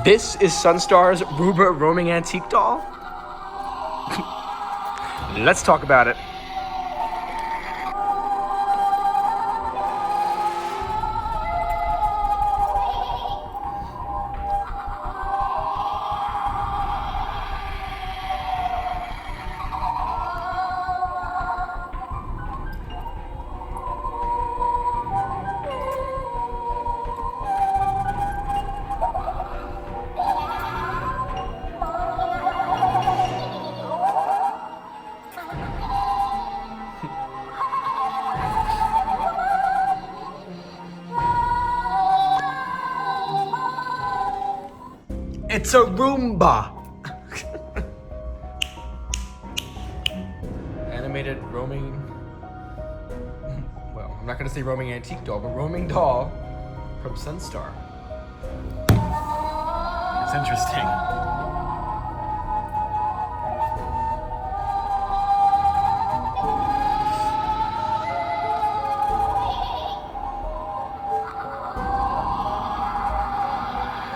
This is Sunstar's Ruba roaming antique doll? Let's talk about it. It's a Roomba. Animated roaming. Well, I'm not gonna say roaming antique doll, but roaming doll from Sunstar. It's interesting.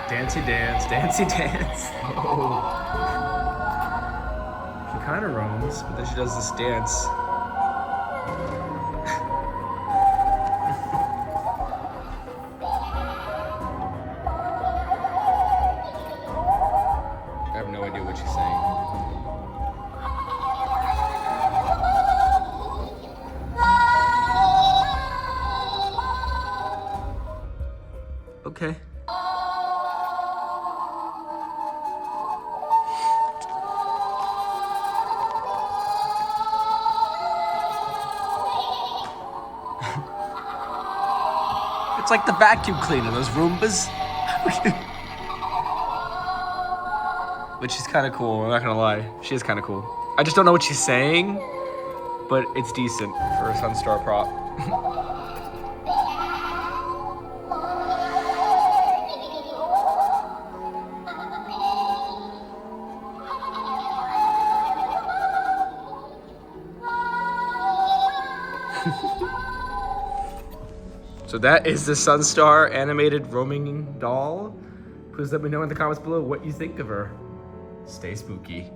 Dancy dance, dancy dance. Oh. She kind of roams, but then she does this dance. I have no idea what she's saying. Okay. It's like the vacuum cleaner, those Roombas. But she's kind of cool, I'm not gonna lie. She is kind of cool. I just don't know what she's saying, but it's decent for a Sunstar prop. So that is the Sunstar animated roaming doll. Please let me know in the comments below what you think of her. Stay spooky.